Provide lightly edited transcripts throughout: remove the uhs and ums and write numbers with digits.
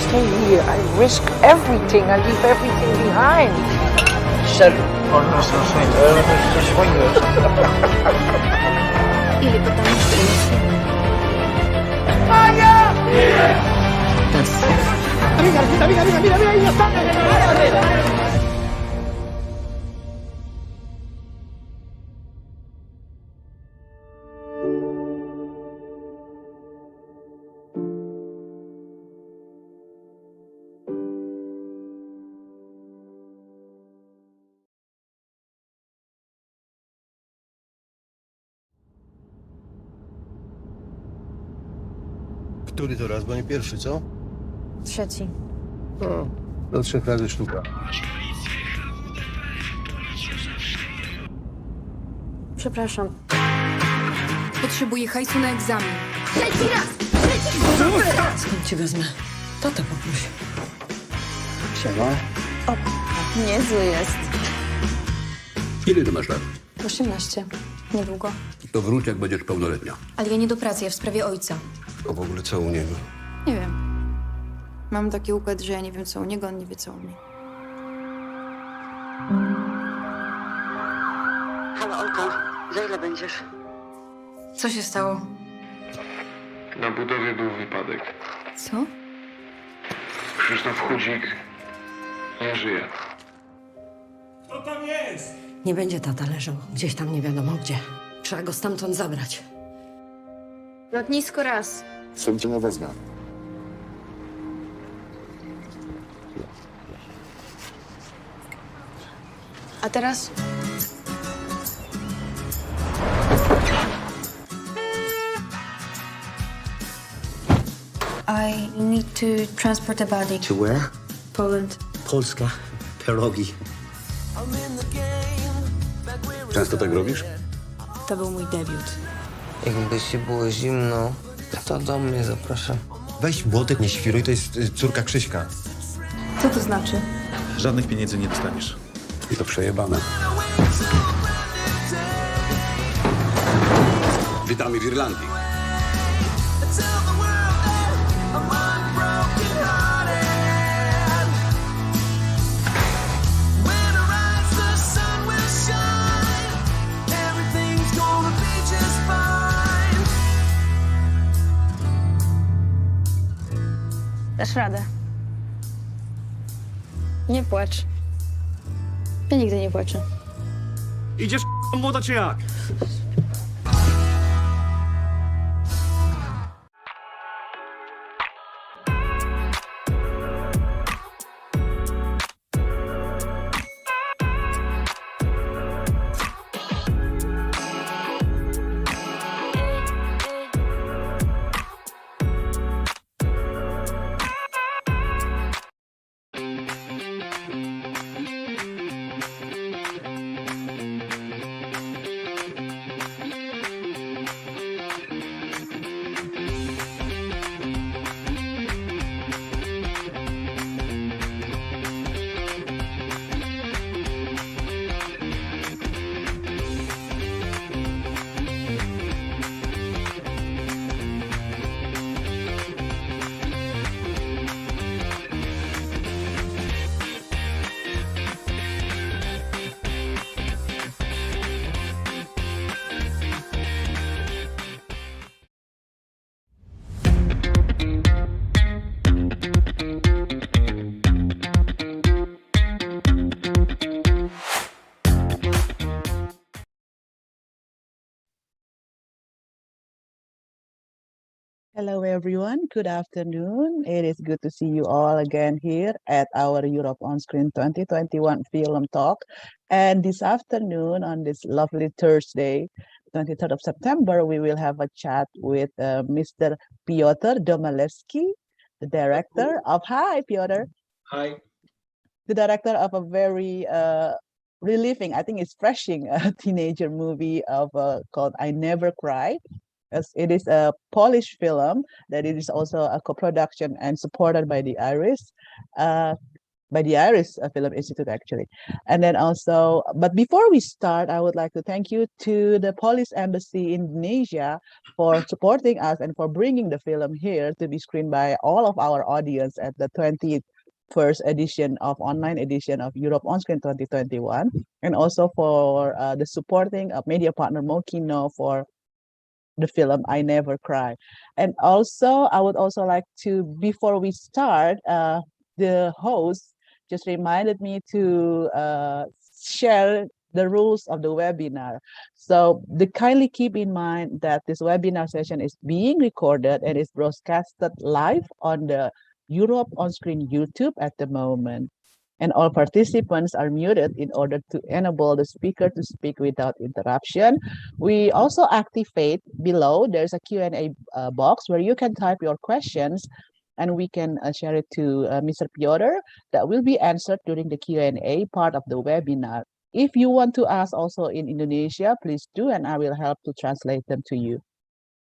stay here. I risk everything. I leave everything behind. Serio. Или потому что я сильная. Ayah! Który to raz, bo nie pierwszy, co? Trzeci. No, do 3 razy sztuka. Przepraszam. Potrzebuję hajsu na egzamin. Skąd ci wezmę? Tata poprosi. Siema. Niezły jest. Ile ty masz lat? 18. Niedługo. To wróć, jak będziesz pełnoletnia. Ale ja nie do pracy, ja w sprawie ojca. A w ogóle co u niego? Nie wiem. Mam taki układ, że ja nie wiem co u niego, on nie wie co u mnie. Halo, Olka, za ile będziesz? Co się stało? Na budowie był wypadek. Co? Krzysztof Chudzik nie żyje. Nie będzie tata leżał gdzieś tam nie wiadomo gdzie. Trzeba go stamtąd zabrać. Lotnisko raz. Sam cię nie wezmę. A teraz? I need to transport a body To where? Poland. Polska. Pierogi. Często tak robisz? To był mój debiut. Jakby ci było zimno, to do mnie zapraszam. Weź młotek, nie świruj, to jest córka Krzyśka. Co to znaczy? Żadnych pieniędzy nie dostaniesz. I to przejebane. Witamy w Irlandii. Dasz radę. Nie płacz. Ja nigdy nie płaczę. Idziesz młoda czy jak? Hello, everyone. Good afternoon. It is good to see you all again here at our Europe on Screen 2021 Film Talk. And this afternoon, on this lovely Thursday, 23rd of September, we will have a chat with Mr. Piotr Domalewski, the director of, hi, Piotr. Hi. The director of a very relieving, I think it's refreshing teenager movie of called I Never Cried. As it is a Polish film that it is also a co-production and supported by the Iris. by the Irish Film Institute, actually. And then also, but before we start, I would like to thank you to the Polish Embassy in Indonesia for supporting us and for bringing the film here to be screened by all of our audience at the 21st edition of online edition of Europe on Screen 2021, and also for the supporting of media partner Mokino for the film I Never Cry. And also, I would also like to, before we start, the host just reminded me to share the rules of the webinar. So kindly keep in mind that this webinar session is being recorded and is broadcasted live on the Europe on Screen YouTube at the moment. And all participants are muted in order to enable the speaker to speak without interruption. We also activate below, there's a Q&A box where you can type your questions and we can share it to Mr. Piotr that will be answered during the Q&A part of the webinar. If you want to ask also in Indonesia, please do, and I will help to translate them to you.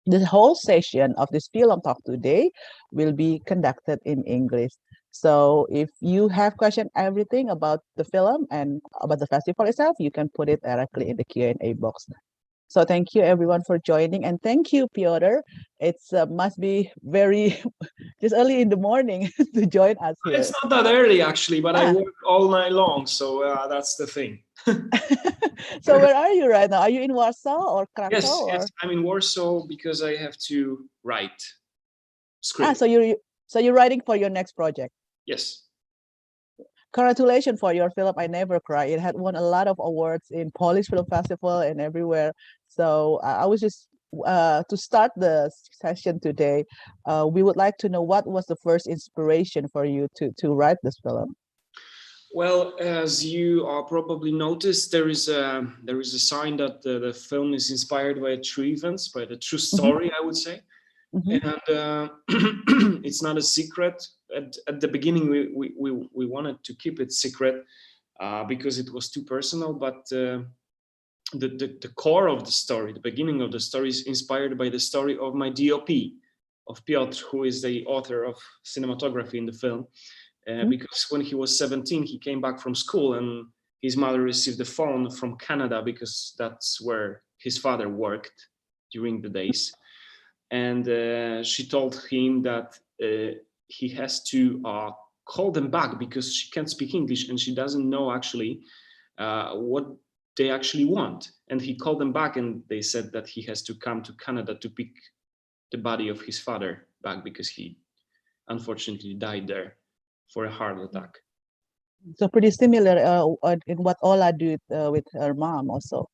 The whole session of this Film Talk today will be conducted in English. So if you have questioned everything about the film and about the festival itself, you can put it directly in the Q&A box. So thank you everyone for joining, and thank you, Piotr. It's must be very just early in the morning to join us here. It's not that early actually, but I work all night long, so that's the thing. So where are you right now? Are you in Warsaw or Krakow? Yes, or? yes, I'm in Warsaw because I have to write script. So you're writing for your next project. Yes. Congratulations for your film I Never Cry. It had won a lot of awards in Polish Film Festival and everywhere. So I was just to start the session today, we would like to know what was the first inspiration for you to write this film. Well, as you probably noticed, there is a sign that the film is inspired by true events, by the true story, I would say. And it's not a secret. At the beginning, we wanted to keep it secret because it was too personal. But the core of the story, the beginning of the story, is inspired by the story of my DOP, of Piotr, who is the author of cinematography in the film. Because when he was 17, he came back from school and his mother received a phone from Canada because that's where his father worked during the days. And she told him that he has to call them back because she can't speak English and she doesn't know actually what they actually want. And he called them back and they said that he has to come to Canada to pick the body of his father back because he unfortunately died there for a heart attack. So pretty similar in what Ola did with her mom also.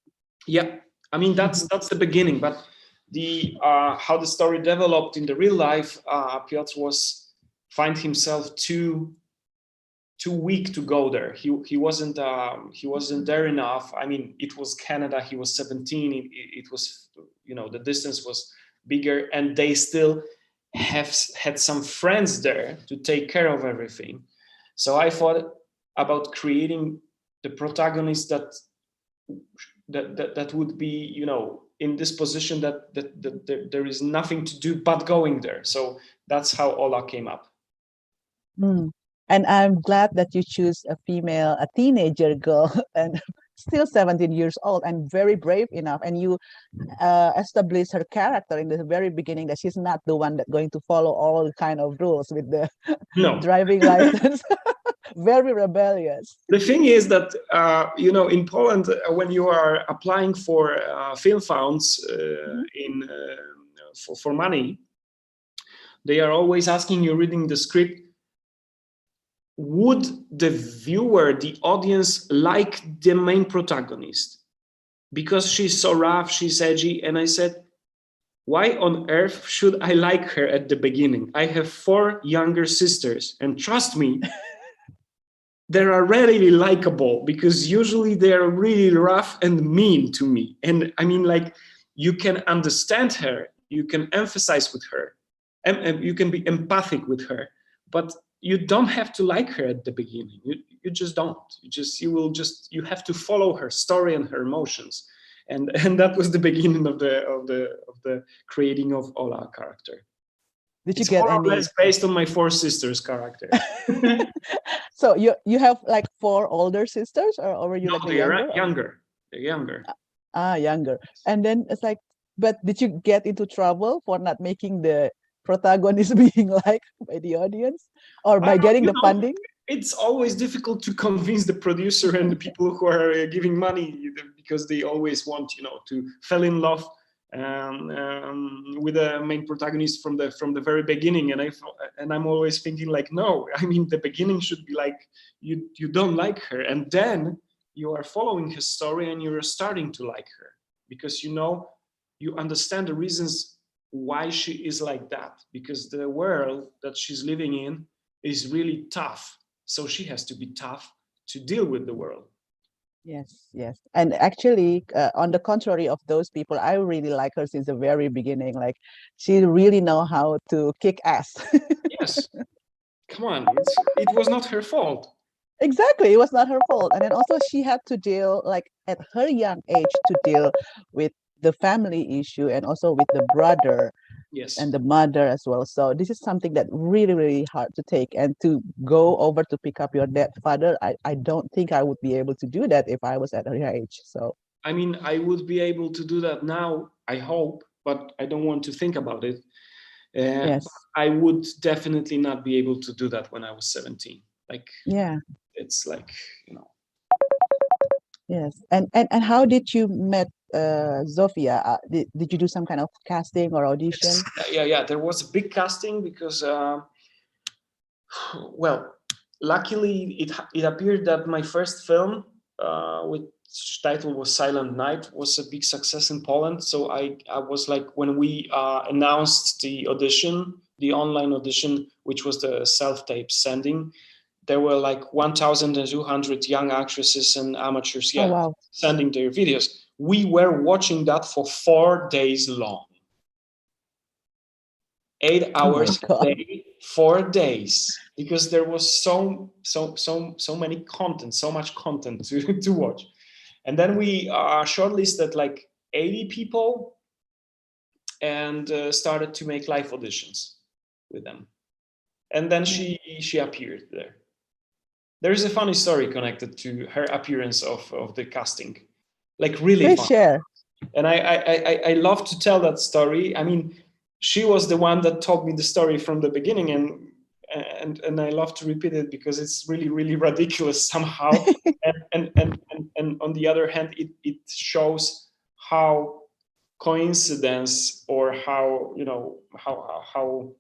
Yeah, I mean that's the beginning, but how the story developed in the real life, Piotr find himself too weak to go there. He wasn't there enough. I mean, it was Canada. He was 17. It was, the distance was bigger, and they still had some friends there to take care of everything. So I thought about creating the protagonist that would be, in this position that there is nothing to do but going there. So that's how Ola came up. And I'm glad that you choose a teenager girl, and still 17 years old and very brave enough. And you establish her character in the very beginning that she's not the one that's going to follow all kind of rules with the driving license. Very rebellious. The thing is that, in Poland, when you are applying for film funds for money, they are always asking you, reading the script, would the viewer, the audience, like the main protagonist? Because she's so rough, she's edgy. And I said, why on earth should I like her at the beginning? I have 4 younger sisters, and trust me, they are really likable because usually they are really rough and mean to me. And I mean, like, you can understand her, you can empathize with her, and you can be empathic with her, but you don't have to like her at the beginning. You just don't. You have to follow her story and her emotions, and that was the beginning of the creating of Ola character. Did you It's get more or any? less based on my four sisters character. So you have like 4 older sisters, or were you No, like the they are younger? younger. They're younger. Younger. And then it's like, but did you get into trouble for not making the protagonist being liked by the audience, or by getting the funding? It's always difficult to convince the producer and the people who are giving money, because they always want, to fall in love with the main protagonist from the very beginning. And I'm always thinking like, no, I mean, the beginning should be like, you don't like her, and then you are following her story and you're starting to like her, because you understand the reasons why she is like that, because the world that she's living in is really tough. So she has to be tough to deal with the world. Yes, yes. And actually, on the contrary of those people, I really like her since the very beginning. Like, she really know how to kick ass. Yes. Come on, it was not her fault. Exactly, it was not her fault. And then also she had to deal, like at her young age, to deal with the family issue and also with the brother. Yes. And the mother as well. So this is something that really, really hard to take, and to go over to pick up your dead father. I don't think I would be able to do that if I was at her age. So I mean, I would be able to do that now, I hope, but I don't want to think about it. Yes, I would definitely not be able to do that when I was 17. Like, yeah, it's like, yes. And how did you met Zofia? Did you do some kind of casting or audition? Yeah. There was a big casting because, well, luckily it appeared that my first film, which title was Silent Night, was a big success in Poland. So I was like, when we announced the audition, the online audition, which was the self-tape sending, there were like 1,200 young actresses and amateurs sending their videos. We were watching that for 4 days long. 8 hours a day, 4 days, because there was so many content, so much content to watch. And then we shortlisted like 80 people and started to make live auditions with them. And then she appeared there. There is a funny story connected to her appearance of the casting, like really Please fun. share. And I love to tell that story. I mean, she was the one that told me the story from the beginning, and I love to repeat it because it's really, really ridiculous somehow. and on the other hand, it shows how coincidence, or how how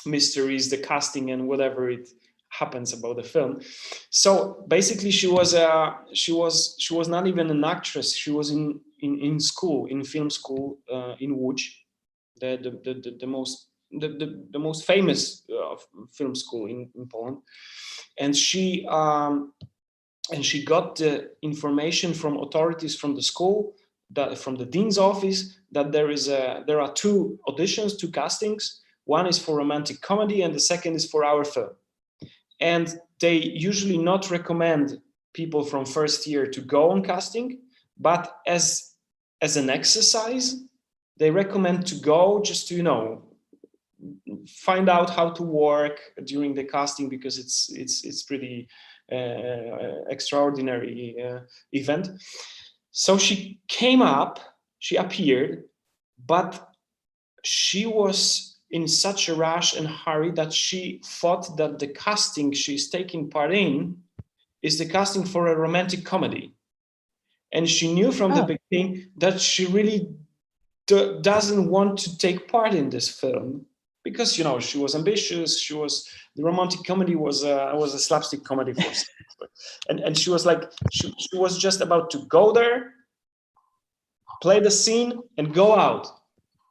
mysteries, the casting and whatever it happens about the film. So basically, she was not even an actress. She was in school, in film school, in Łódź, the most famous film school in Poland, and she got the information from authorities from the school, that from the dean's office, that there are 2 auditions, 2 castings. One is for romantic comedy and the second is for our film. And they usually not recommend people from first year to go on casting, but as an exercise, they recommend to go just to find out how to work during the casting, because it's pretty extraordinary event. So she came up, she appeared, but she was in such a rush and hurry that she thought that the casting she's taking part in is the casting for a romantic comedy. And she knew from the beginning that she really doesn't want to take part in this film, because she was ambitious. The romantic comedy was a slapstick comedy for and she was like, she was just about to go there, play the scene and go out.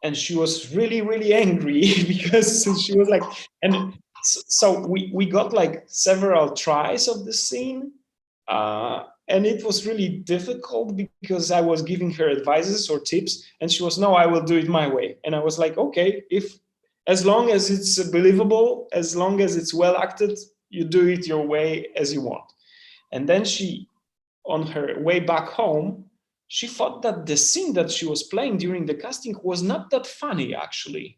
And she was really, really angry because she was like, and so we got like several tries of the scene, and it was really difficult because I was giving her advices or tips, and she was, no, I will do it my way. And I was like, okay, as long as it's believable, as long as it's well acted, you do it your way as you want. And then she, on her way back home, she thought that the scene that she was playing during the casting was not that funny, actually.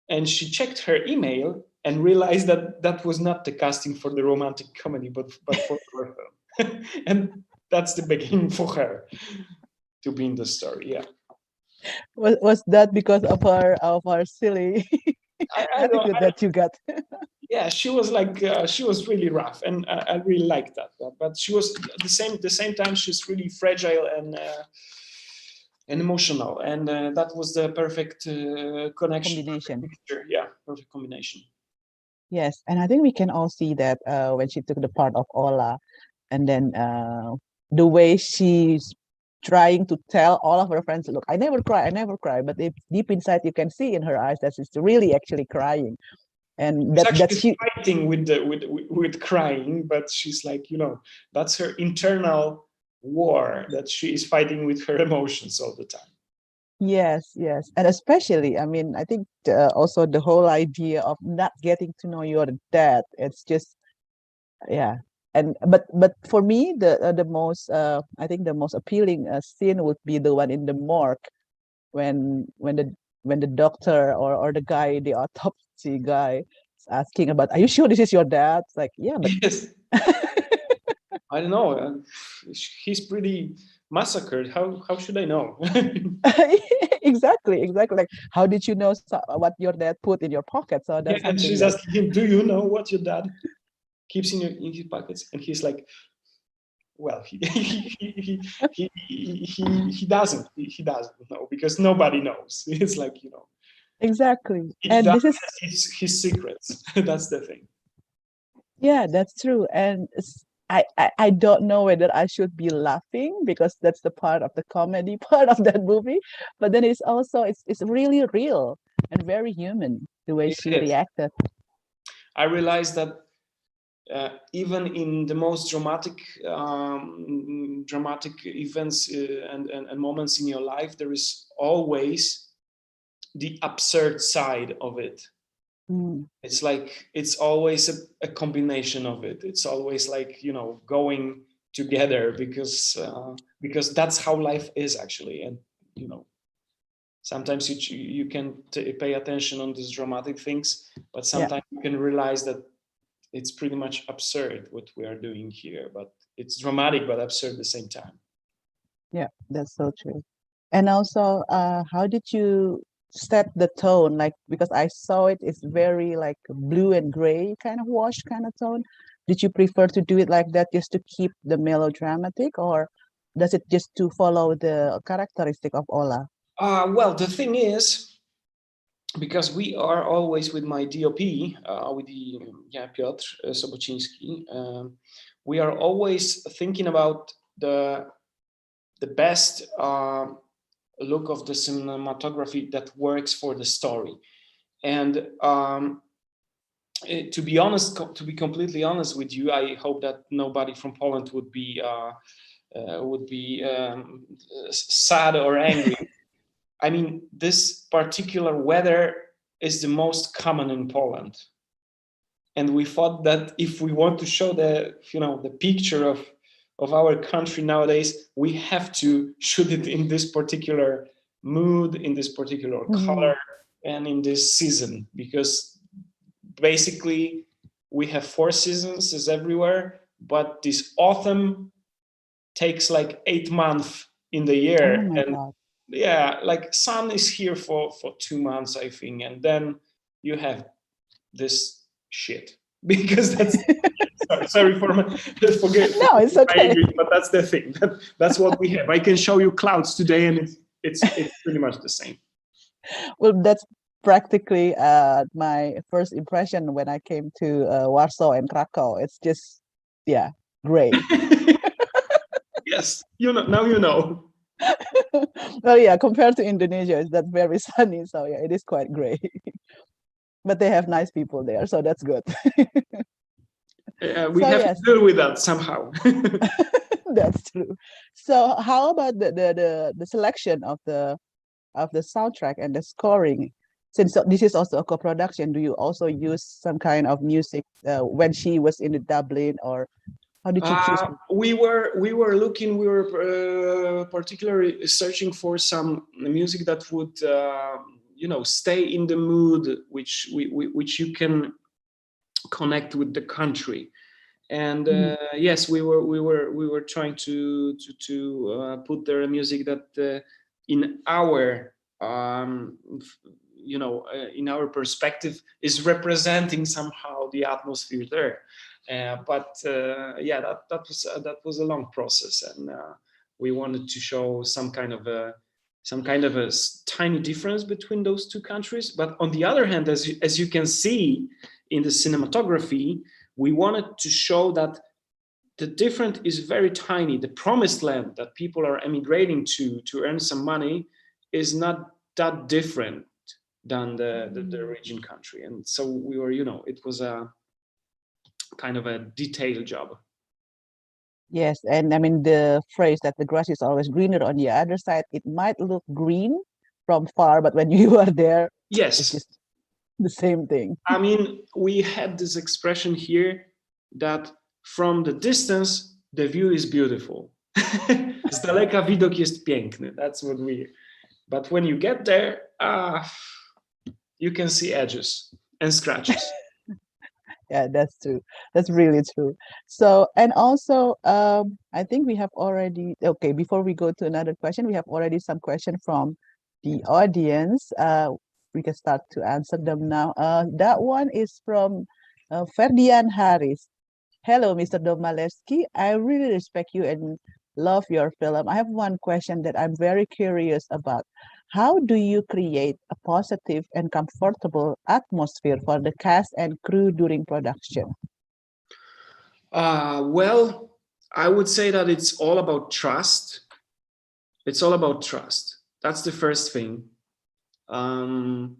and she checked her email and realized that that was not the casting for the romantic comedy, but for her film. And that's the beginning for her to be in the story. Yeah. Was that because of her silly attitude that you got? Yeah, she was like she was really rough, and I really liked that. But she was the same time she's really fragile and emotional, and that was the perfect Combination. Picture. Yeah, perfect combination. Yes, and I think we can all see that when she took the part of Ola, and then the way she's trying to tell all of her friends, look, I never cry, but deep inside you can see in her eyes that she's really actually crying. And that's she fighting with crying, but she's like, that's her internal war that she is fighting with her emotions all the time. Yes, and especially, I mean, I think also the whole idea of not getting to know your dad, it's just, yeah. And but for me, the most I think the most appealing scene would be the one in the morgue when the doctor or the guy, the autopsy guy, is asking about, are you sure this is your dad? It's like, yeah, but yes. I don't know. He's pretty massacred. How should I know? exactly. Like, how did you know what your dad put in your pocket? So that's and she's asking him, do you know what your dad keeps in his pockets? And he's like, well, he doesn't know, because nobody knows. It's like, exactly. And this is his secrets. That's the thing. Yeah, that's true. And I don't know whether I should be laughing because that's the part of the comedy part of that movie, but then it's also it's really real and very human the way she reacted. I realized that even in the most dramatic events and moments in your life, there is always the absurd side of it. It's like it's always a combination of it. It's always like, going together because that's how life is actually. And sometimes you can pay attention on these dramatic things, but sometimes you can realize that it's pretty much absurd what we are doing here, but it's dramatic but absurd at the same time. Yeah, that's so true. And also, how did you set the tone? Like, because I saw it's very like blue and gray kind of wash kind of tone. Did you prefer to do it like that just to keep the melodramatic, or does it just to follow the characteristic of Ola? Well, the thing is, because we are always with my DOP, with Piotr Sobociński, we are always thinking about the best look of the cinematography that works for the story. And to be completely honest with you, I hope that nobody from Poland would be sad or angry. I mean, this particular weather is the most common in Poland. And we thought that if we want to show the picture of our country nowadays, we have to shoot it in this particular mood, in this particular color, and in this season, because basically we have 4 seasons as everywhere, but this autumn takes like 8 months in the year. God. Yeah, like sun is here for 2 months, I think, and then you have this shit, because that's sorry for forget. No, it's okay. But that's the thing. That's what we have. I can show you clouds today, and it's pretty much the same. Well, that's practically my first impression when I came to Warsaw and Krakow. It's just gray. Yes, now you know. Well, yeah, compared to Indonesia, that's very sunny. So yeah, it is quite gray. But they have nice people there, so that's good. We have to deal with that somehow. That's true. So how about the selection of the soundtrack and the scoring? Since this is also a co-production, do you also use some kind of music when she was in the Dublin, or how did you choose? We were looking. We were particularly searching for some music that would you know, stay in the mood which you can connect with the country. And yes, we were trying to put their music that in our you know, in our perspective is representing somehow the atmosphere there. But yeah, that was a long process, and we wanted to show some kind of a tiny difference between those two countries. But on the other hand, as you can see in the cinematography, we wanted to show that the difference is very tiny. The promised land that people are emigrating to earn some money is not that different than the origin country. And so we were, you know, it was a kind of a detailed job. Yes, and I mean the phrase that the grass is always greener on the other side, it might look green from far, but when you are there, yes, it's just the same thing. I mean, we had this expression here that from the distance, the view is beautiful. Z daleka widok jest piękny. That's what we, but when you get there, you can see edges and scratches. Yeah, that's true. That's really true. So, and also, I think we have already, okay, before we go to another question, we have already some question from the audience. We can start to answer them now. That one is from Ferdian Harris. Hello, Mr. Domalewski. I really respect you and love your film. I have one question that I'm very curious about. How do you create a positive and comfortable atmosphere for the cast and crew during production? Well, I would say that it's all about trust. It's all about trust. That's the first thing. And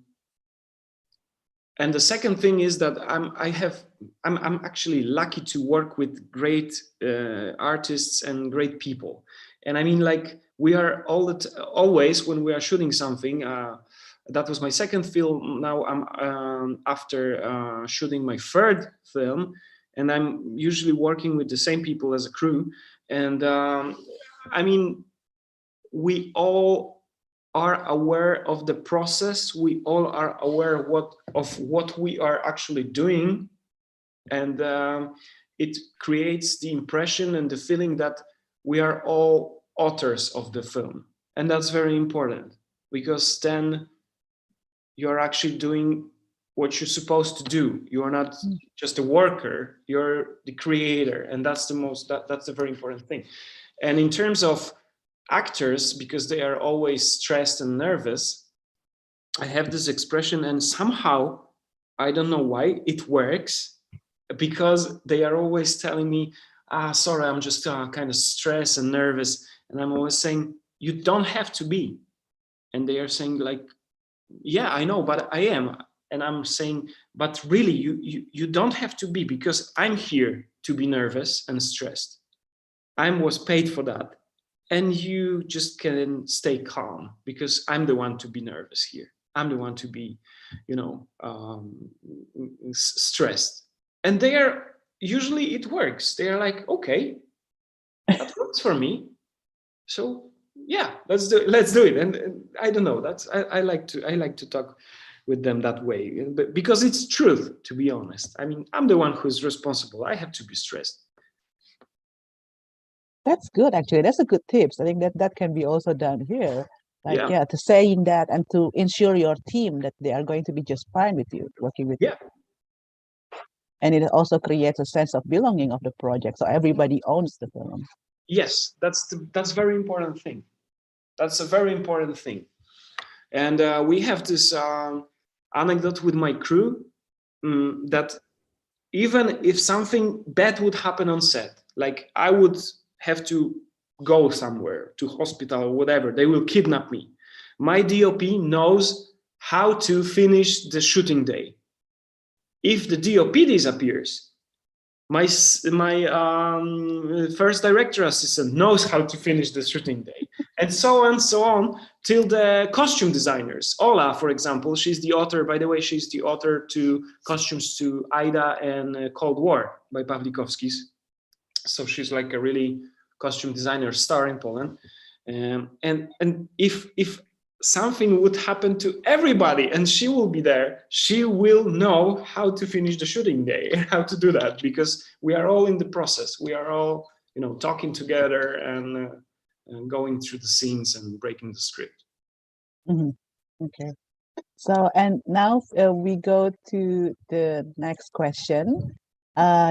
the second thing is that I'm actually lucky to work with great artists and great people. And I mean, like, we are always when we are shooting something. That was my second film. Now I'm after shooting my third film, and I'm usually working with the same people as a crew. And I mean, we all are aware of the process. We all are aware of what we are actually doing, and it creates the impression and the feeling that we are all authors of the film. And that's very important, because then you're actually doing what you're supposed to do. You are not just a worker, you're the creator. And that's that's the very important thing. And in terms of actors, because they are always stressed and nervous, I have this expression, and somehow, I don't know why, it works, because they are always telling me, sorry, I'm just kind of stressed and nervous. And I'm always saying, you don't have to be. And they are saying, like, yeah, I know, but I am. And I'm saying, but really, you don't have to be, because I'm here to be nervous and stressed. I was paid for that. And you just can stay calm, because I'm the one to be nervous here. I'm the one to be, you know, stressed. And they are, usually it works. They are like, okay, that works for me. So yeah, let's do it. And I don't know, I like to talk with them that way, because it's truth, to be honest. I mean, I'm the one who's responsible. I have to be stressed. That's good, actually. That's a good tips. I think that can be also done here. Like, Yeah. to saying that and to ensure your team that they are going to be just fine with you, working with you. And it also creates a sense of belonging of the project. So everybody owns the film. Yes, that's very important thing. That's a very important thing. And we have this anecdote with my crew, that even if something bad would happen on set, like I would have to go somewhere to hospital or whatever, they will kidnap me. My DOP knows how to finish the shooting day. If the DOP disappears, my first director assistant knows how to finish the shooting day, and so on till the costume designers. Ola, for example, she's the author, by the way, she's the author to costumes to Aida and Cold War by Pawlikowski's. So she's like a really costume designer star in Poland. And if something would happen to everybody and she will be there. She will know how to finish the shooting day and how to do that, because we are all in the process. We are all, talking together and going through the scenes and breaking the script. Okay. So, and now we go to the next question.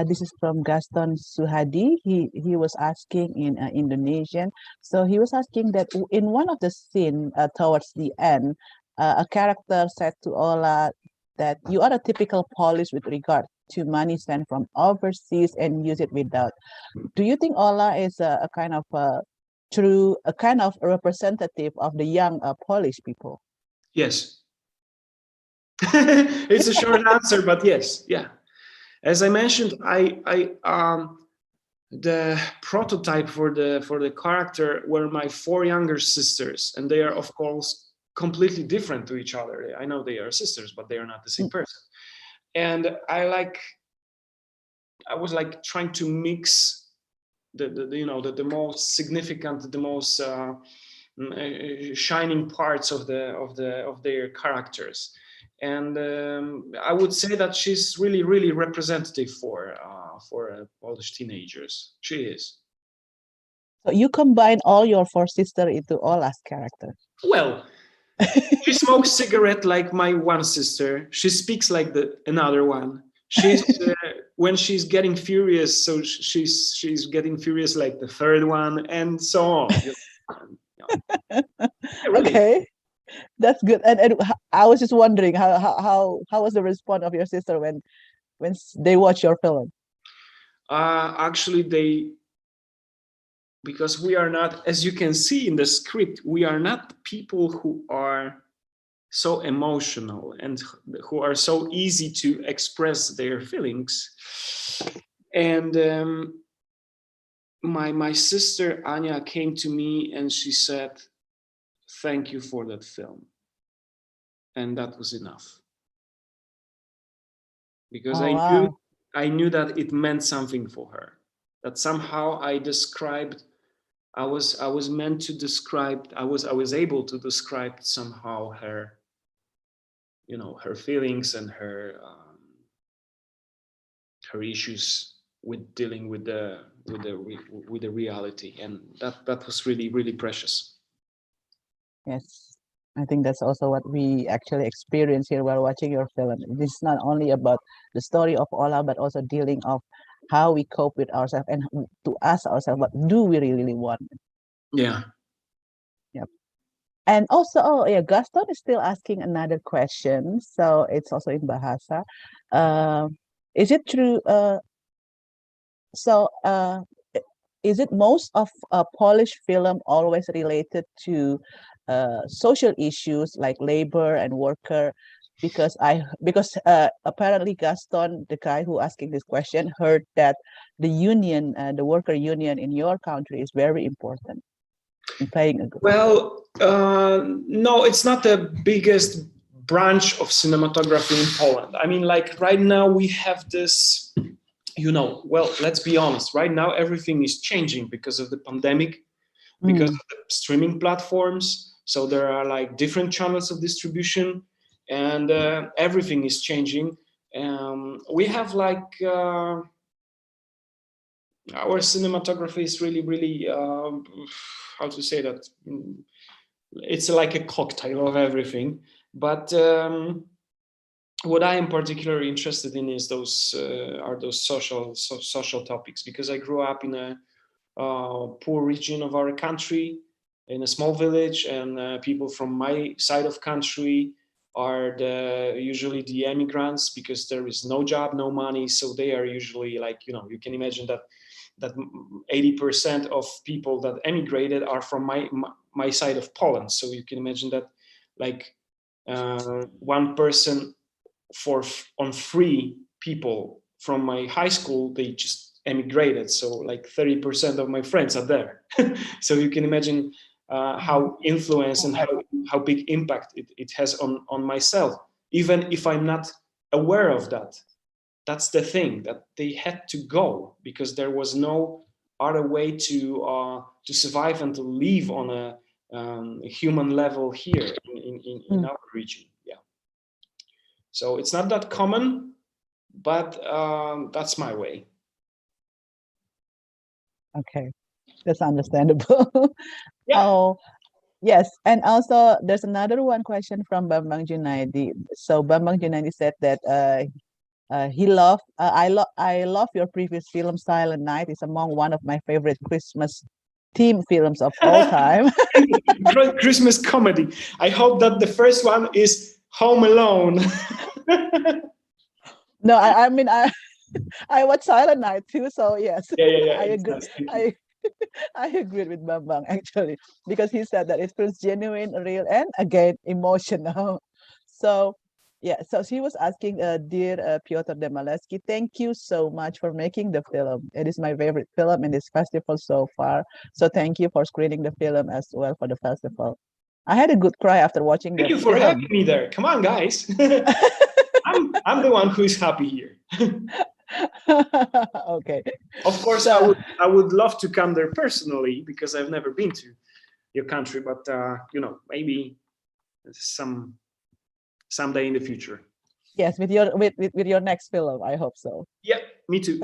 This is from Gaston Suhadi. He was asking in Indonesian. So he was asking that in one of the scene towards the end, a character said to Ola that you are a typical Polish with regard to money sent from overseas and use it without. Do you think Ola is a kind of a representative of the young Polish people? Yes. It's a short answer, but yes, yeah. As I mentioned, the prototype for the character were my 4 younger sisters, and they are of course completely different to each other. I know they are sisters, but they are not the same person. And I was like trying to mix the most significant, the most shining parts of their characters. And I would say that she's really representative for Polish teenagers. She is. So you combine all your 4 sisters into Ola's character. Well, she smokes cigarette like my one sister. She speaks like another one. She's when she's getting furious, so she's getting furious like the third one, and so on. Yeah, really. Okay. That's good. And I was just wondering how was the response of your sister when they watch your film? Actually, because we are not, as you can see in the script, we are not people who are so emotional and who are so easy to express their feelings. And my sister Anya came to me and she said, "Thank you for that film." And that was enough. Because I knew that it meant something for her. That somehow I was able to describe somehow her, her feelings and her issues with dealing with the reality, and that was really precious. Yes, I think that's also what we actually experience here while watching your film. This is not only about the story of Ola, but also dealing of how we cope with ourselves and to ask ourselves, what do we really want? Yeah. Yep. And also, Gaston is still asking another question. So it's also in Bahasa. Is it true? Is it most of Polish film always related to social issues like labor and worker? Because apparently Gaston, the guy who asking this question, heard that the union, the worker union in your country is very important in playing a good. Well, no, it's not the biggest branch of cinematography in Poland. I mean, like right now we have this, well, let's be honest, right now everything is changing because of the pandemic, because of the streaming platforms. So there are like different channels of distribution, and everything is changing. We have like our cinematography is really how to say that, it's like a cocktail of everything. But what I am particularly interested in is those social topics, because I grew up in a poor region of our country, in a small village, and people from my side of country are usually the immigrants, because there is no job, no money. So they are usually like, you can imagine that 80% of people that emigrated are from my side of Poland. So you can imagine that like one person on 3 people from my high school, they just emigrated. So like 30% of my friends are there. So you can imagine how influence and how big impact it has on myself, even if I'm not aware of that. That's the thing, that they had to go because there was no other way to survive and to live on human level here in our region. Yeah. So it's not that common, but that's my way. Okay, that's understandable. Yeah. Oh, yes, and also there's another one question from Bambang Junaidi. So Bambang Junaidi said that I love your previous film Silent Night. It's among one of my favorite Christmas theme films of all time. Great Christmas comedy. I hope that the first one is Home Alone. No, I mean I watched Silent Night too, so yes, Yeah. I It's agree. nice. Thank you. I agree with Bambang actually, because he said that it feels genuine, real, and again emotional. So yeah, so she was asking, dear Piotr Domalewski, thank you so much for making the film. It is my favorite film in this festival so far. So thank you for screening the film as well for the festival. I had a good cry after watching Thank the you for film. having me there. Come on, guys. I'm the one who is happy here. Okay. Of course, So, I would love to come there personally because I've never been to your country, but maybe someday in the future. yes, with your next film, I hope so. Yeah, me too.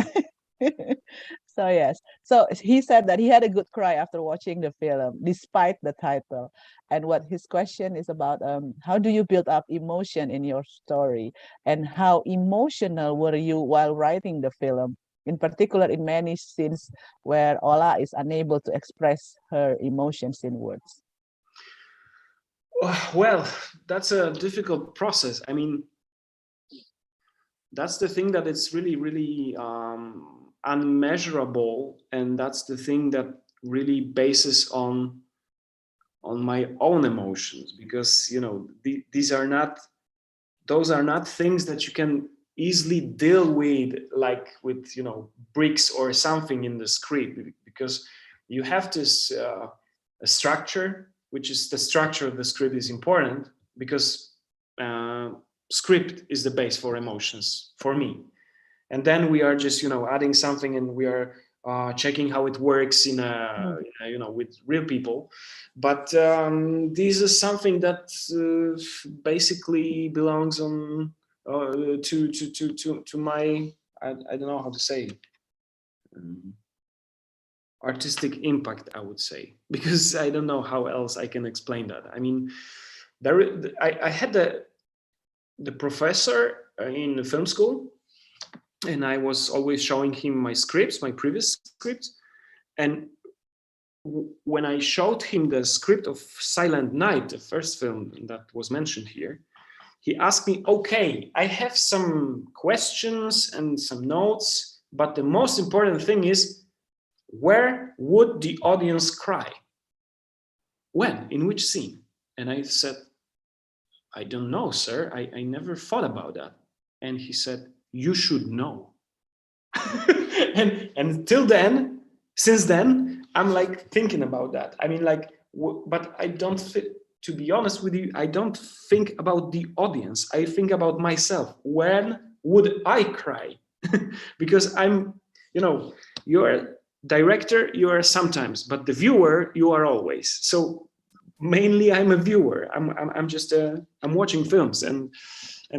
So yes, so he said that he had a good cry after watching the film, despite the title. And what his question is about, how do you build up emotion in your story, and how emotional were you while writing the film? In particular, in many scenes where Ola is unable to express her emotions in words. Well, that's a difficult process. I mean, that's the thing that it's really, really unmeasurable, and that's the thing that really bases on my own emotions, because those are not things that you can easily deal with, like with bricks or something in the script, because you have this a structure, which is the structure of the script is important, because script is the base for emotions for me. And then we are just adding something, and we are checking how it works in with real people. But this is something that basically belongs on to my, I don't know how to say, artistic impact, I would say, because I don't know how else I can explain that. I mean, I had the professor in the film school, and I was always showing him my scripts, my previous scripts. And when I showed him the script of Silent Night, the first film that was mentioned here, he asked me, okay, I have some questions and some notes, but the most important thing is, where would the audience cry? When? In which scene? And I said, I don't know, sir. I never thought about that. And he said, you should know. and until then, since then, I'm like thinking about that. I mean, like, but I don't to be honest with you, I don't think about the audience. I think about myself. When would I cry? Because I'm, you're a director, you are sometimes, but the viewer, you are always. So mainly I'm a viewer. I'm just I'm watching films, and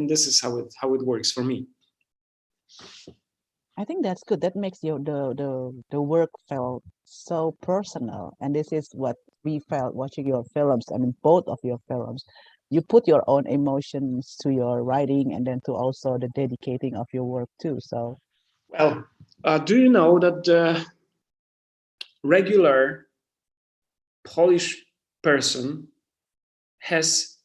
this is how it works for me. I think that's good. That makes the work felt so personal, and this is what we felt watching your films. I mean, both of your films, you put your own emotions to your writing, and then to also the dedicating of your work too. So, well, do you know that the regular Polish person has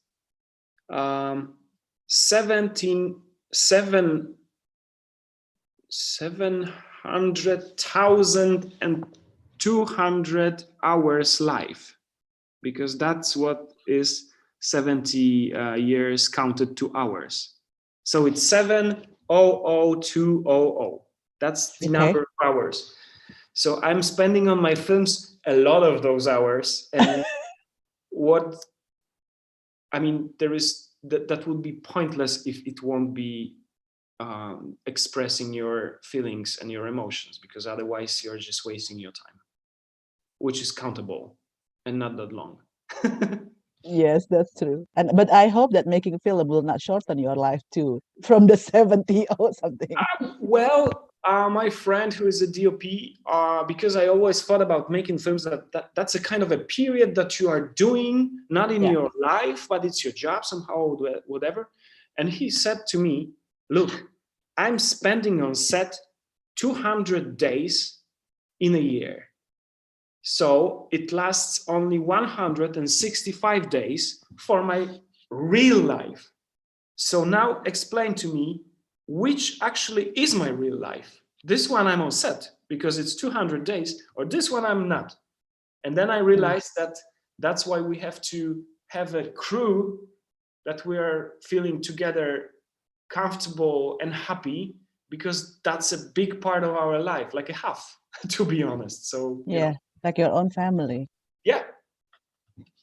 700,200 hours life, because that's what is 70 years counted to hours. So it's 700,200. That's the number of hours. So I'm spending on my films a lot of those hours, and there is that would be pointless if it won't be expressing your feelings and your emotions, because otherwise you're just wasting your time, which is countable and not that long. Yes, that's true. But I hope that making a film will not shorten your life too, from the 70 or something. Well, my friend who is a DOP, because I always thought about making films that's a kind of a period that you are doing, not in your life, but it's your job somehow, whatever. And he said to me, look, I'm spending on set 200 days in a year. So it lasts only 165 days for my real life. So now explain to me which actually is my real life. This one I'm on set because it's 200 days, or this one I'm not. And then I realized that that's why we have to have a crew that we are feeling together comfortable and happy, because that's a big part of our life, like a half, to be honest. So Yeah, like your own family. Yeah.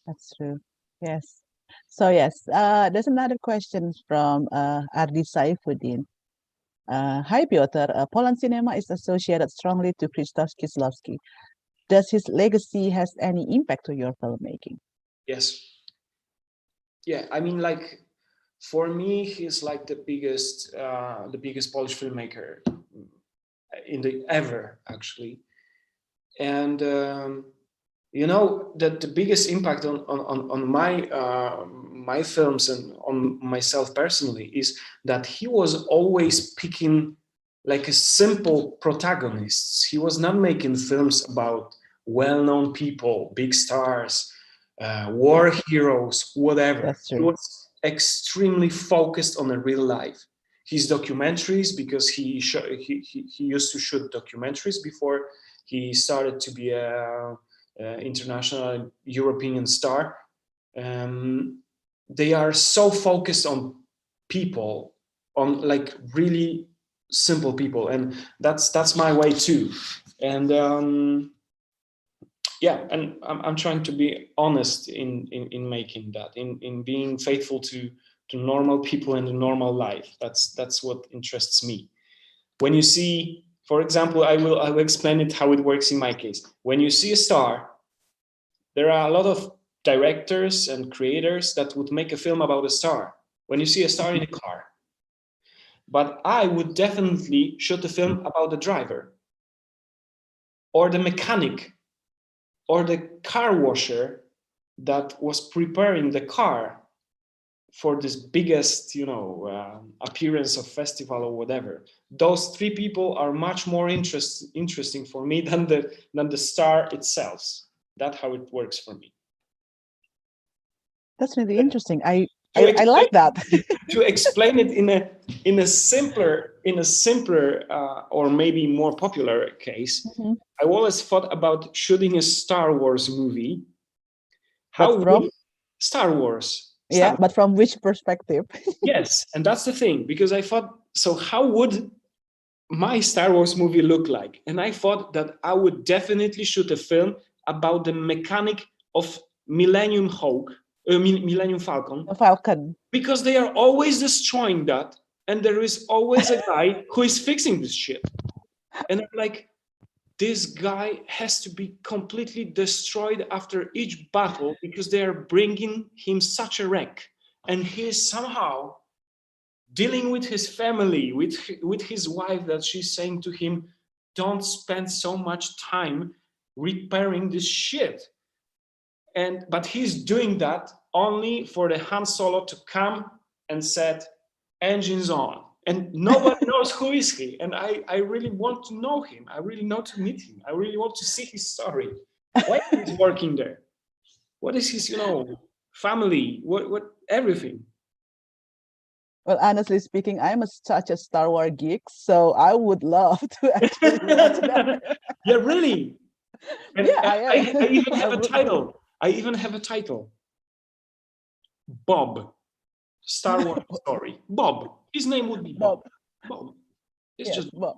That's true. Yes. So yes, there's another question from Ardi Saifuddin. Hi Piotr, Poland cinema is associated strongly to Krzysztof Kieslowski. Does his legacy has any impact on your filmmaking? Yes. Yeah, I mean, like, for me, he's like the biggest Polish filmmaker in the ever, actually. And you know, that the biggest impact on my films and on myself personally is that he was always picking like a simple protagonists. He was not making films about well-known people, big stars, war heroes, whatever. He was extremely focused on the real life. His documentaries, because he used to shoot documentaries before he started to be a international European star. They are so focused on people, on like really simple people, and that's my way too. And yeah, and I'm trying to be honest in making that, in being faithful to normal people and the normal life. That's what interests me. When you see, for example, I will explain it how it works in my case. When you see a star, there are a lot of directors and creators that would make a film about a star. When you see a star in a car, but I would definitely shoot a film about the driver, or the mechanic, or the car washer that was preparing the car for this biggest, appearance of festival or whatever. Those three people are much more interesting for me than the star itself. That's how it works for me. That's really interesting. I like that. To explain it in a simpler or maybe more popular case, I always thought about shooting a Star Wars movie. Star Wars? Yeah, but from which perspective? Yes, and that's the thing, because I thought, so how would my Star Wars movie look like? And I thought that I would definitely shoot a film about the mechanic of Millennium Falcon. Because they are always destroying that, and there is always a guy who is fixing this shit. And I'm like, this guy has to be completely destroyed after each battle because they are bringing him such a wreck. And he is somehow dealing with his family, with his wife, that she's saying to him, don't spend so much time repairing this shit. But he's doing that only for the Han Solo to come and said, engines on. And nobody knows who is he. And I really want to know him. I really want to meet him. I really want to see his story. Why is he working there? What is his, family? What everything? Well, honestly speaking, I'm such a Star Wars geek, so I would love to actually watch that. Yeah, really? And yeah, I even have a title. I even have a title. Bob. Star Wars story. Bob. His name would be Bob. Bob. It's just Bob.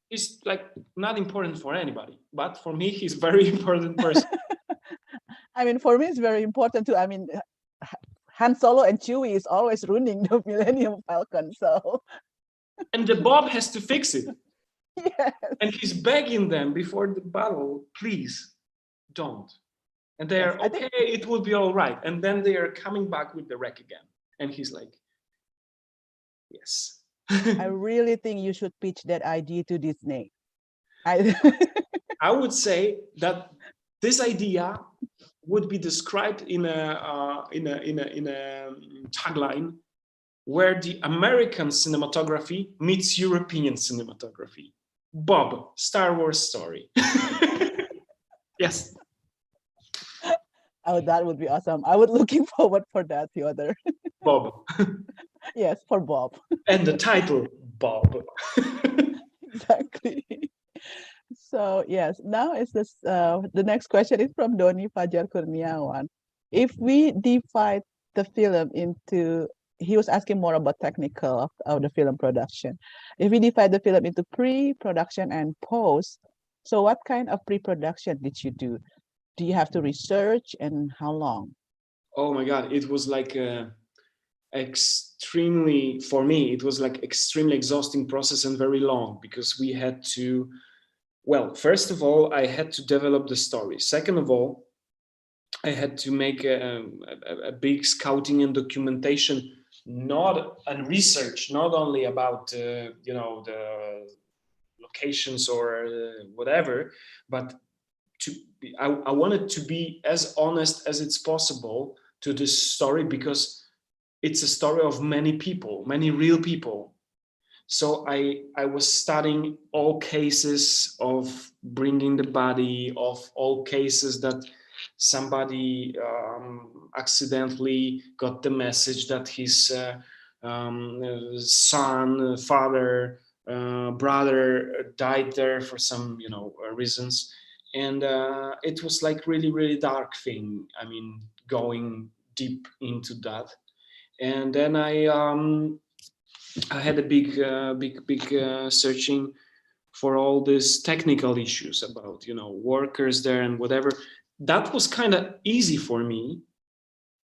He's like not important for anybody, but for me, he's a very important person. I mean, for me, it's very important too. I mean, Han Solo and Chewie is always ruining the Millennium Falcon, so. And the Bob has to fix it. Yes. And he's begging them before the battle, please, don't. And they're, Yes, I think- okay, it will be all right. And then they are coming back with the wreck again. And he's like, yes. I really think you should pitch that idea to Disney. I I would say that this idea would be described in a tagline where the American cinematography meets European cinematography. Bob, Star Wars story. Yes. Oh, that would be awesome. I was looking forward for that, Piotr. Bob. Yes, for Bob. And the title, Bob. Exactly. So yes, now is this the next question is from Doni Fajar Kurniawan. If we divide the film into, he was asking more about technical of the film production. If we divide the film into pre-production and post, so what kind of pre-production did you do? Do you have to research, and how long? Oh my God, it was like extremely, for me, it was like extremely exhausting process and very long, because we had to, well, first of all, I had to develop the story. Second of all, I had to make a big scouting and documentation, and research, not only about the locations or whatever, but I wanted to be as honest as it's possible to this story, because it's a story of many people, many real people. So I was studying all cases of bringing the body, of all cases that somebody accidentally got the message that his son, father, brother died there for some reasons. And it was like really, really dark thing. I mean, going deep into that. And then I had a big searching for all these technical issues about workers there and whatever. That was kind of easy for me.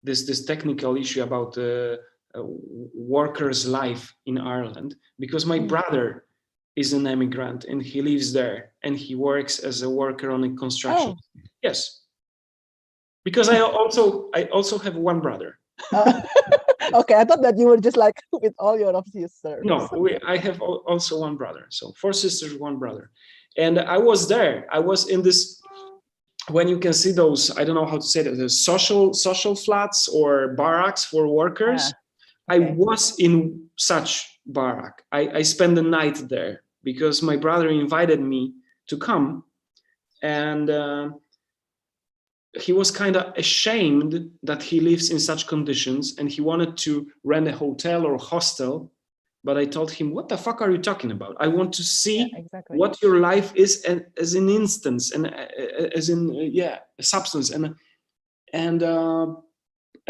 This technical issue about the workers' life in Ireland, because my brother is an immigrant and he lives there and he works as a worker on a construction. Oh. Yes, because I also have one brother. Okay, I thought that you were just like with all your sisters. No, I have also one brother. So 4 sisters, 1 brother. And I was there. I was in this, when you can see those, I don't know how to say that, the social flats or barracks for workers. Okay. I was in such barrack. I spent the night there because my brother invited me to come, and he was kind of ashamed that he lives in such conditions, and he wanted to rent a hotel or hostel. But I told him, what the fuck are you talking about? I want to see what your life is as an instance, and as in a substance. And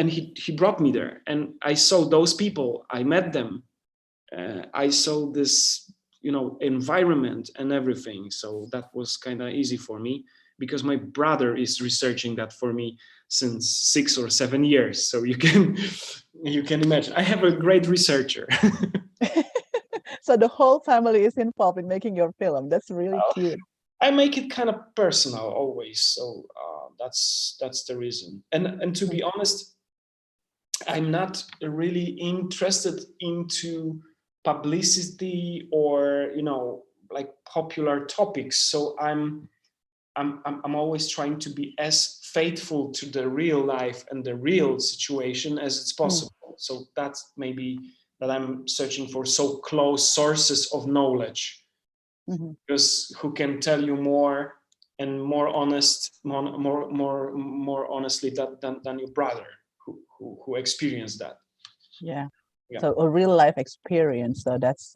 he brought me there, and I saw those people. I met them. I saw this, environment and everything. So that was kind of easy for me, because my brother is researching that for me since 6 or 7 years. So you can imagine. I have a great researcher. So the whole family is involved in making your film. That's really cute. I make it kind of personal always. So that's the reason. And to be honest, I'm not really interested into publicity or like popular topics. So I'm always trying to be as faithful to the real life and the real situation as it's possible. So that's maybe that I'm searching for so close sources of knowledge, because who can tell you more and more honest, more honestly than your brother who experienced that. Yeah. So a real life experience. So that's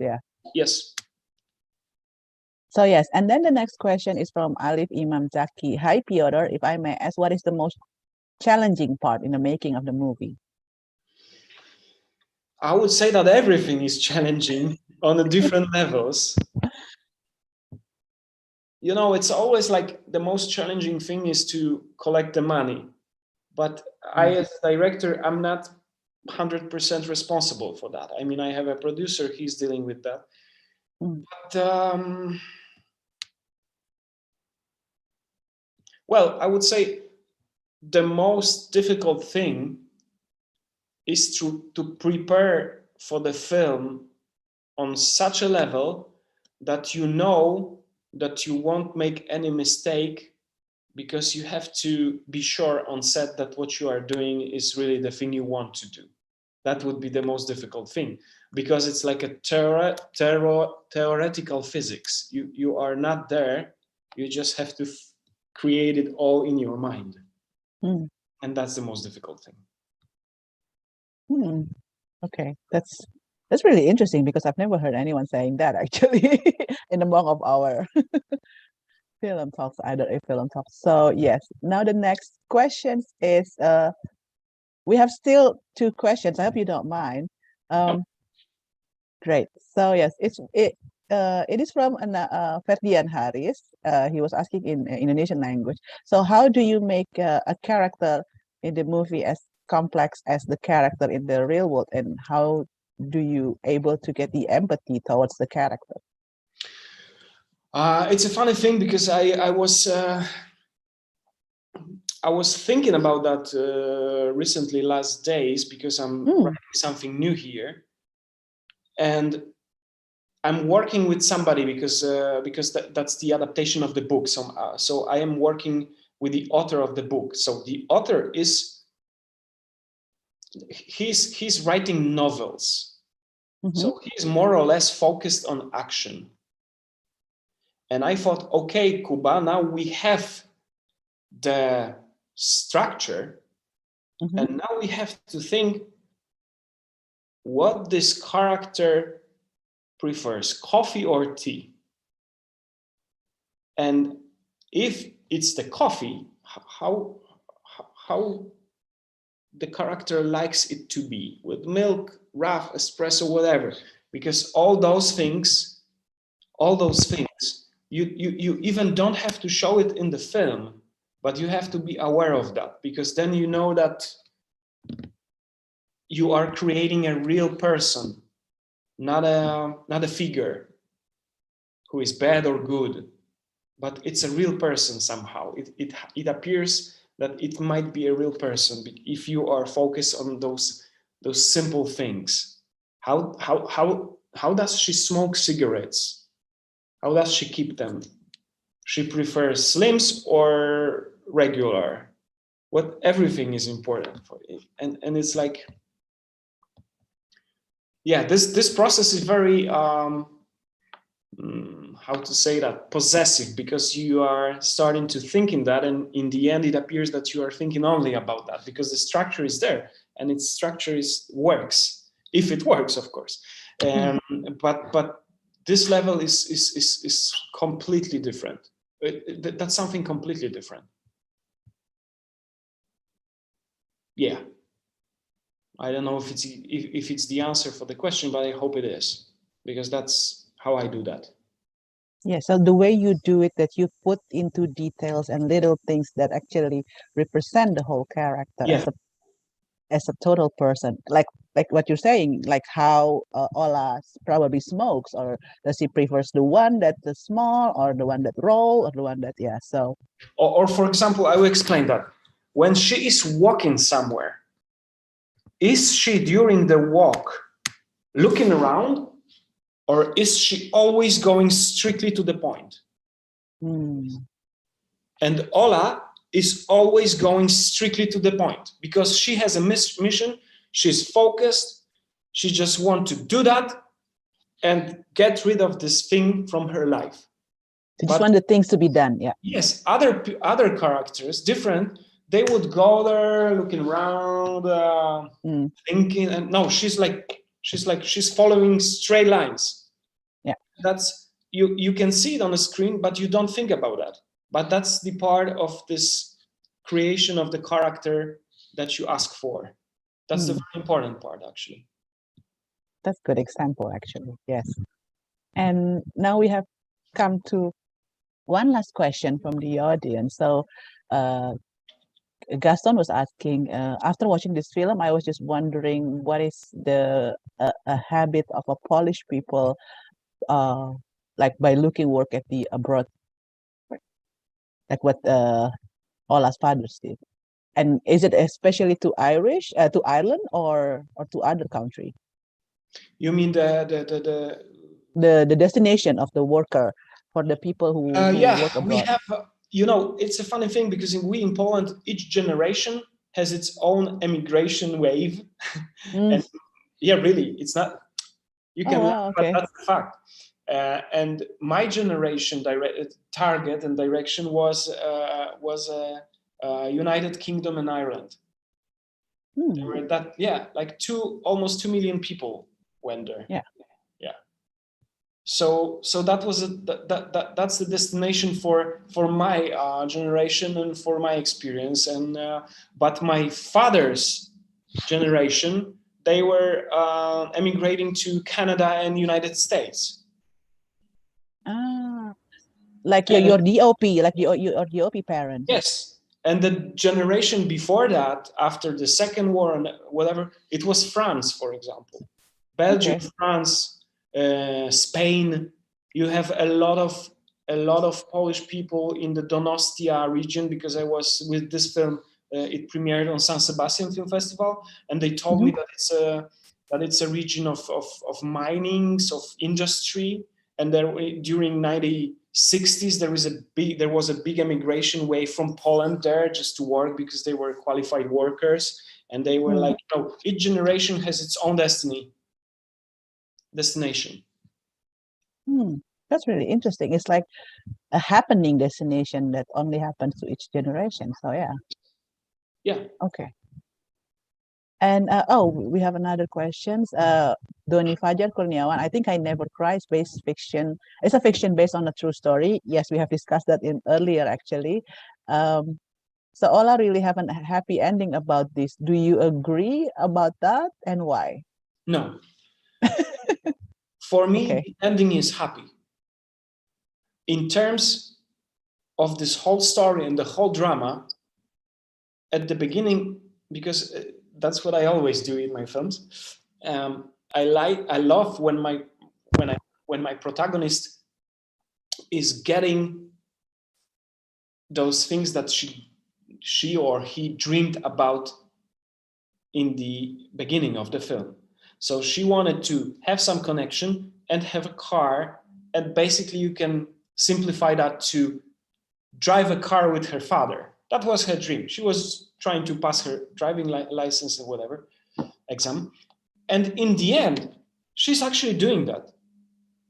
Yes. So yes, and then the next question is from Alif Imam Zaki. Hi Piotr, if I may ask, what is the most challenging part in the making of the movie? I would say that everything is challenging on the different levels. It's always like the most challenging thing is to collect the money. But I, as a director, I'm not 100% responsible for that. I mean, I have a producer, he's dealing with that. But, well, I would say the most difficult thing is to prepare for the film on such a level that you know that you won't make any mistake, because you have to be sure on set that what you are doing is really the thing you want to do. That would be the most difficult thing, because it's like a theoretical physics. You are not there, you just have to create it all in your mind. And that's the most difficult thing. Okay, that's really interesting, because I've never heard anyone saying that actually in among of our film talks, either a film talks. So yes, now the next questions is we have still 2 questions. I hope you don't mind. Great. So yes, it is from Ferdian Haris. He was asking in Indonesian language. So how do you make a character in the movie as complex as the character in the real world, and how do you able to get the empathy towards the character? It's a funny thing, because I was thinking about that recently, last days, because I'm writing something new here, and I'm working with somebody because that's the adaptation of the book. So I am working with the author of the book. So the author he's writing novels. So he's more or less focused on action. And I thought, okay, Kuba, now we have the structure, and now we have to think what this character prefers, coffee or tea. And if it's the coffee, how the character likes it to be, with milk, rough, espresso, whatever. Because all those things, you even don't have to show it in the film, but you have to be aware of that, because then you know that you are creating a real person, not a figure who is bad or good, but it's a real person somehow. It appears that it might be a real person if you are focused on those simple things. How does she smoke cigarettes? How does she keep them? She prefers slims or regular? What everything is important for it, and it's like, yeah, this process is very how to say that, possessive, because you are starting to think in that, and in the end it appears that you are thinking only about that, because the structure is there, and its structure works, if it works, of course. But this level is completely different. That's something completely different. Yeah, I don't know if it's the answer for the question, but I hope it is, because that's how I do that. Yeah, so the way you do it, that you put into details and little things that actually represent the whole character as a total person, like what you're saying, like how Ola probably smokes, or does he prefers the one that's small, or the one that roll, or the one that, yeah, so. Or for example, I will explain that. When she is walking somewhere, is she during the walk looking around, or is she always going strictly to the point? And Ola is always going strictly to the point, because she has a mission, she's focused, she just wants to do that and get rid of this thing from her life. She just want the things to be done, yeah. Yes, other characters, different, they would go there looking around, thinking, and no, she's following straight lines. Yeah, that's you can see it on the screen, but you don't think about that. But that's the part of this creation of the character that you ask for. That's the very important part, actually. That's a good example, actually. Yes. And now we have come to one last question from the audience. So Gaston was asking, after watching this film, I was just wondering, what is the a habit of a Polish people, like by looking work at the abroad, like what Ola's fathers did. And is it especially to to Ireland, or to other country? You mean The destination of the worker for the people who yeah, work we abroad. have, you know, it's a funny thing because we in Poland, each generation has its own emigration wave. And yeah, really, it's not, you can laugh, but that's the fact. And my generation target and direction was United Kingdom and Ireland. There were that, yeah, like almost 2 million people went there. Yeah. So that was that's the destination for my generation and for my experience. And but my father's generation, they were emigrating to Canada and United States. Like your DOP, like your DOP parents. Yes, and the generation before that, after the Second War and whatever, it was France, for example, Belgium, France. Spain. You have a lot of Polish people in the Donostia region, because I was with this film. It premiered on San Sebastian Film Festival, and they told me that it's a region of minings, of industry, and there during 1960s there was a big emigration wave from Poland there just to work, because they were qualified workers, and they were like, you know, each generation has its own destination. That's really interesting. It's like a happening destination that only happens to each generation. So yeah. Okay. And we have another questions. Doni Fajar Kurniawan, I Think I Never Cry is based fiction. It's a fiction based on a true story. Yes, we have discussed that earlier actually. So Ola really have a happy ending about this. Do you agree about that, and why? No. For me, the ending is happy. In terms of this whole story and the whole drama, at the beginning, because that's what I always do in my films, I love when my protagonist is getting those things that she or he dreamed about in the beginning of the film. So she wanted to have some connection and have a car, and basically you can simplify that to drive a car with her father. That was her dream. She was trying to pass her driving license and whatever exam. And in the end, she's actually doing that.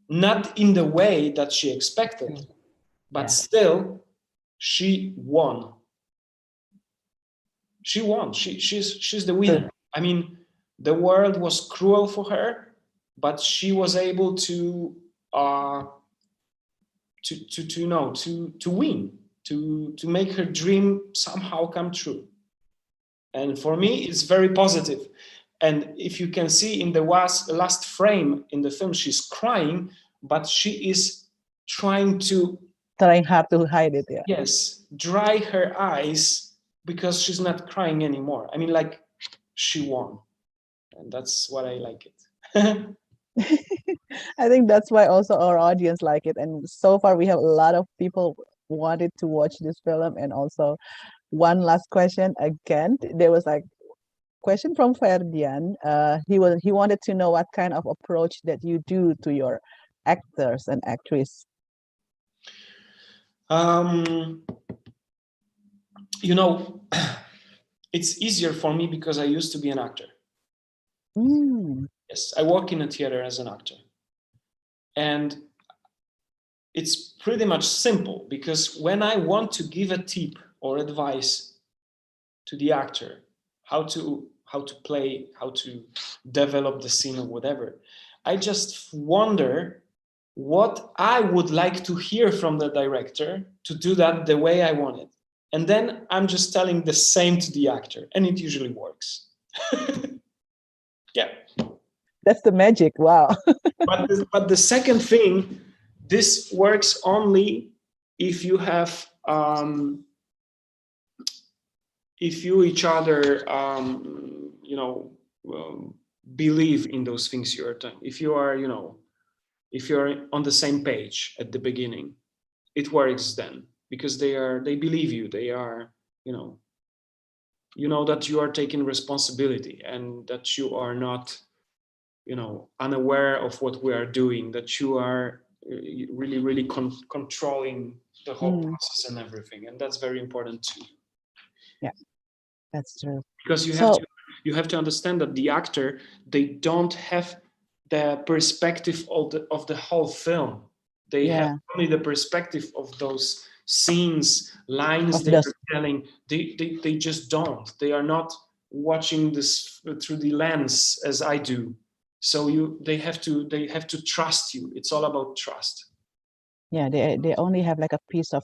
Not in the way that she expected, but still she won. She won. She's the winner. I mean, the world was cruel for her, but she was able to win, to make her dream somehow come true. And for me, it's very positive. And if you can see in the last frame in the film, she's crying, but she is trying hard to hide it. Yeah. Yes, dry her eyes, because she's not crying anymore. I mean, like, she won. And that's what I like it. I think that's why also our audience like it. And so far we have a lot of people wanted to watch this film. And also one last question again, there was like question from Ferdian. He wanted to know what kind of approach that you do to your actors and actresses. You know, it's easier for me because I used to be an actor. Yes, I work in a theater as an actor. And it's pretty much simple, because when I want to give a tip or advice to the actor, how to play, how to develop the scene or whatever, I just wonder what I would like to hear from the director to do that the way I want it. And then I'm just telling the same to the actor, and it usually works. Yeah. That's the magic. Wow. But the second thing, this works only if you have, if you each other, believe in those things you are doing. If you are, if you're on the same page at the beginning, it works then, because they believe you. They are, you know that you are taking responsibility and that you are not, you know, unaware of what we are doing, that you are really, really controlling the whole process and everything. And that's very important too. Yeah, that's true. Because you have to understand that the actor, they don't have the perspective of the whole film. They have only the perspective of those scenes, lines they are telling. They just don't. They are not watching this through the lens as I do. So they have to trust you. It's all about trust. Yeah, they only have like a piece of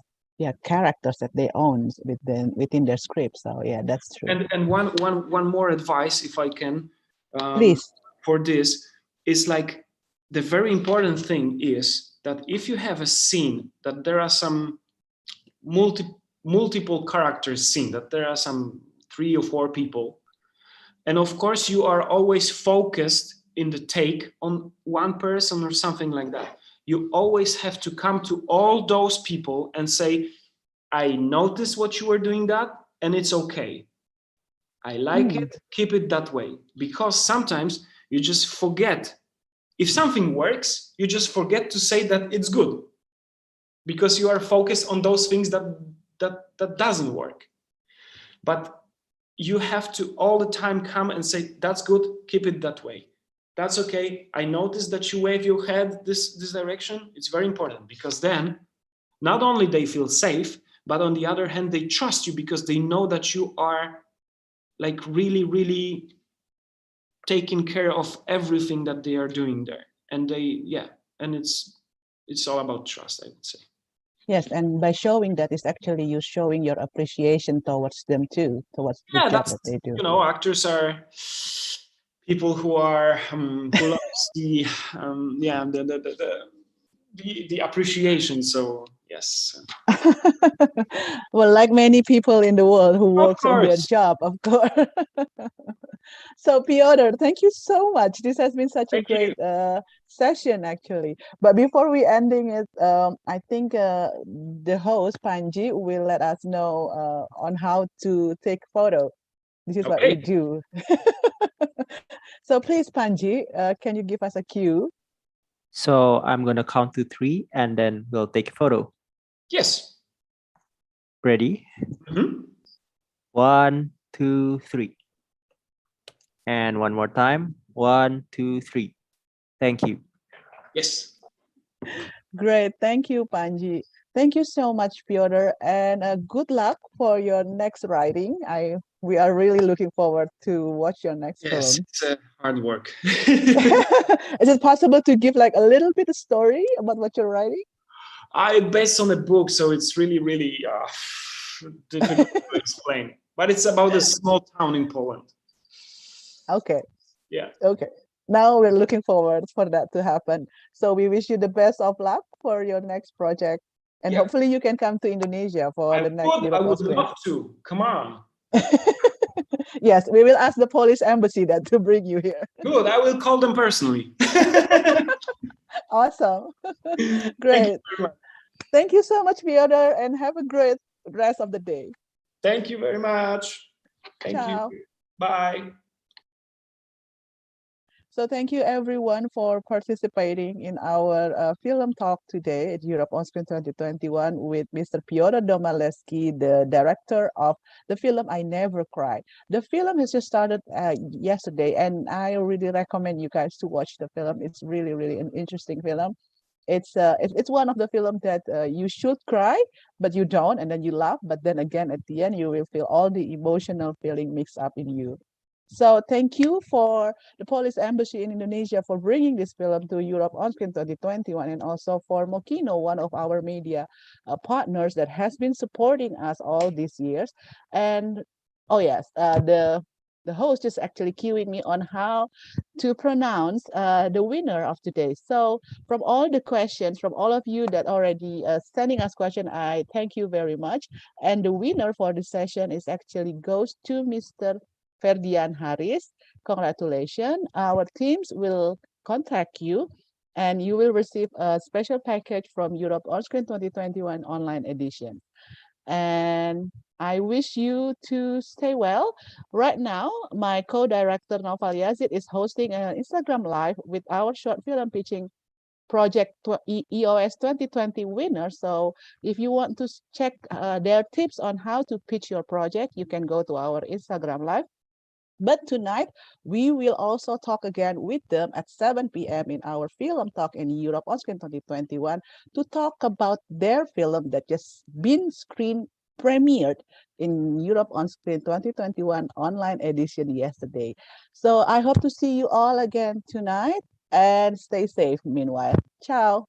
characters that they own within their script. So yeah, that's true. And one more advice, if I can, please, for this is like the very important thing is that if you have a scene that there are some multiple characters scene, that there are some 3 or 4 people, and of course you are always focused in the take on one person or something like that. You always have to come to all those people and say, I noticed what you were doing that, and it's okay. I like it, keep it that way. Because sometimes you just forget. If something works, you just forget to say that it's good. Because you are focused on those things that doesn't work. But you have to all the time come and say, that's good, keep it that way. That's okay. I noticed that you wave your head this direction. It's very important, because then not only they feel safe, but on the other hand, they trust you because they know that you are like really, really taking care of everything that they are doing there. And and it's all about trust, I would say. Yes, and by showing that is actually you showing your appreciation towards them too, towards the job that they do. You know, actors are people who are who loves the appreciation. So yes. Well, like many people in the world who works on their job, of course. So Piotr, thank you so much. This has been such a great session, actually. But before we ending it, I think the host Panji will let us know on how to take photo. This is what we do. So please, Panji, can you give us a cue? So I'm gonna count to 3, and then we'll take a photo. Yes. Ready? 1, 2, 3. And one more time. 1, 2, 3. Thank you. Yes. Great. Thank you, Panji. Thank you so much, Piotr, and good luck for your next writing. We are really looking forward to watch your next film. Yes, it's hard work. Is it possible to give like a little bit of story about what you're writing? Based on a book, so it's really, really difficult to explain. But it's about a small town in Poland. Okay. Yeah. Okay. Now we're looking forward for that to happen. So we wish you the best of luck for your next project. And hopefully you can come to Indonesia for the next Europe. I would love to. Come on. Yes, we will ask the Polish embassy that to bring you here. Good. I will call them personally. Awesome. Great. Thank you so much, Piotr, and have a great rest of the day. Thank you very much. Thank you. Bye. So thank you everyone for participating in our film talk today at Europe on Screen 2021 with Mr. Piotr Domalewski, the director of the film I Never Cry. The film has just started yesterday, and I really recommend you guys to watch the film. It's really, really an interesting film. It's one of the films that you should cry, but you don't, and then you laugh, but then again at the end you will feel all the emotional feeling mixed up in you. So thank you for the Polish Embassy in Indonesia for bringing this film to Europe on Screen 2021, and also for Mokino, one of our media partners that has been supporting us all these years. And oh yes, the host is actually cueing me on how to pronounce the winner of today. So from all the questions, from all of you that already sending us questions, I thank you very much. And the winner for the session is actually goes to Mr. Ferdian Haris. Congratulations. Our teams will contact you and you will receive a special package from Europe On Screen 2021 online edition. And I wish you to stay well. Right now, my co-director Naufal Yazid is hosting an Instagram live with our short film pitching project EoS 2020 winner. So if you want to check their tips on how to pitch your project, you can go to our Instagram live. But tonight, we will also talk again with them at 7 p.m. in our film talk in Europe on Screen 2021 to talk about their film that just been screen premiered in Europe on Screen 2021 online edition yesterday. So I hope to see you all again tonight and stay safe meanwhile. Ciao.